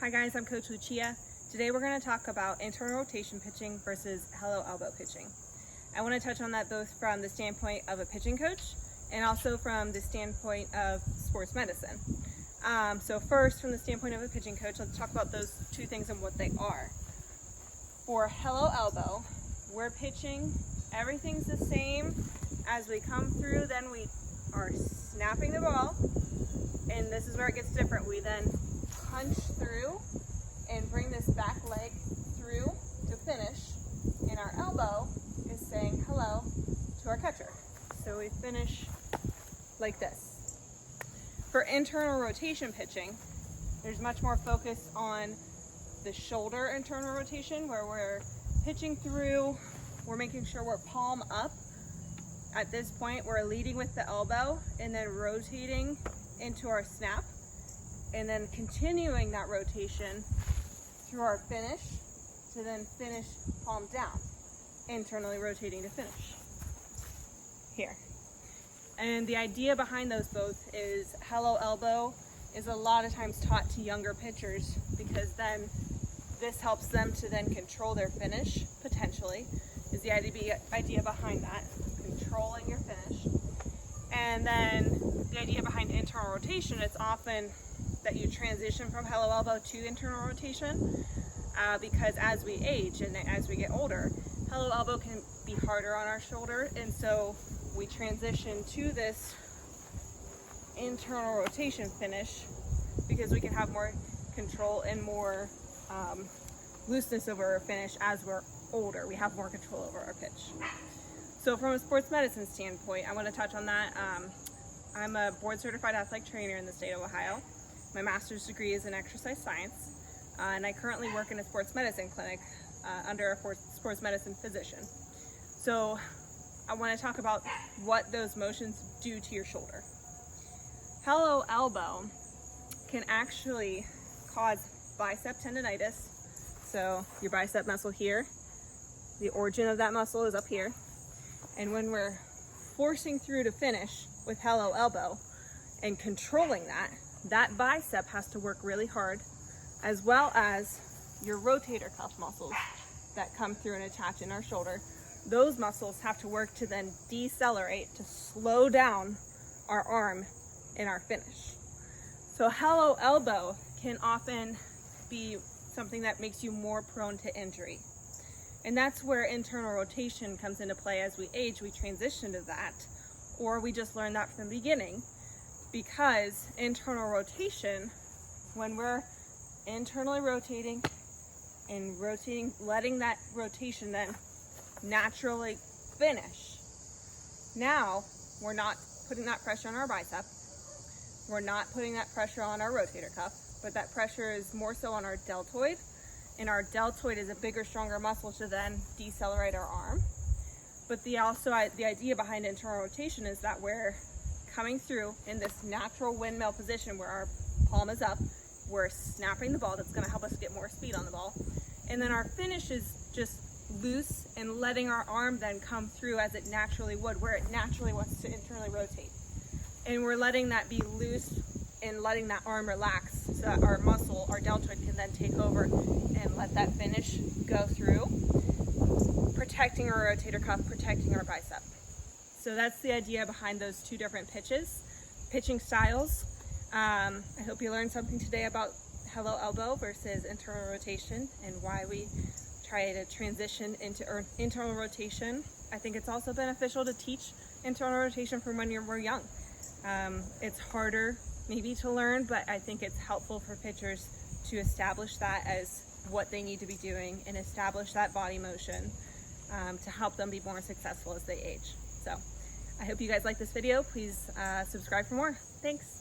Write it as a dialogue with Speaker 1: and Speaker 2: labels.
Speaker 1: Hi guys, I'm Coach Lucia. Today we're going to talk about internal rotation pitching versus hello elbow pitching. I want to touch on that both from the standpoint of a pitching coach and also from the standpoint of sports medicine. So first, from the standpoint of a pitching coach, let's talk about those two things and what they are. For hello elbow, we're pitching, everything's the same. As we come through, then we are snapping the ball, and this is where it gets different. We then punch through and bring this back leg through to finish, and our elbow is saying hello to our catcher. So we finish like this. For internal rotation pitching, there's much more focus on the shoulder internal rotation, where we're pitching through, we're making sure we're palm up. At this point, we're leading with the elbow and then rotating into our snap, and then continuing that rotation through our finish to then finish palm down, internally rotating to finish here. And the idea behind those both is hello elbow is a lot of times taught to younger pitchers, because then this helps them to then control their finish, potentially, is the idea behind that, controlling your finish. And then the idea behind internal rotation is often that you transition from hello elbow to internal rotation, because as we age and as we get older, hello elbow can be harder on our shoulder, and so we transition to this internal rotation finish because we can have more control and more looseness over our finish. As we're older, we have more control over our pitch. So from a sports medicine standpoint, I want to touch on that. I'm a board certified athletic trainer in the state of Ohio. My master's degree is in exercise science, and I currently work in a sports medicine clinic under a sports medicine physician. So I want to talk about what those motions do to your shoulder. Hello elbow can actually cause bicep tendonitis. So your bicep muscle here, the origin of that muscle is up here. And when we're forcing through to finish with hello elbow and controlling that bicep has to work really hard, as well as your rotator cuff muscles that come through and attach in our shoulder. Those muscles have to work to then decelerate, to slow down our arm in our finish. So hello elbow can often be something that makes you more prone to injury. And that's where internal rotation comes into play. As we age, we transition to that, or we just learn that from the beginning, because internal rotation, when we're internally rotating and rotating, letting that rotation then naturally finish, now we're not putting that pressure on our bicep, we're not putting that pressure on our rotator cuff, but that pressure is more so on our deltoid. And our deltoid is a bigger, stronger muscle to then decelerate our arm. But the idea behind internal rotation is that we're coming through in this natural windmill position where our palm is up, we're snapping the ball. That's going to help us get more speed on the ball. And then our finish is just loose and letting our arm then come through as it naturally would, where it naturally wants to internally rotate. And we're letting that be loose and letting that arm relax so that our muscle, our deltoid, can then take over and let that finish go through, protecting our rotator cuff, protecting our bicep. So that's the idea behind those two different pitching styles. I hope you learned something today about hello elbow versus internal rotation and why we try to transition into internal rotation. I think it's also beneficial to teach internal rotation from when we're young. It's harder maybe to learn, but I think it's helpful for pitchers to establish that as what they need to be doing and establish that body motion to help them be more successful as they age. So I hope you guys like this video. Please subscribe for more. Thanks.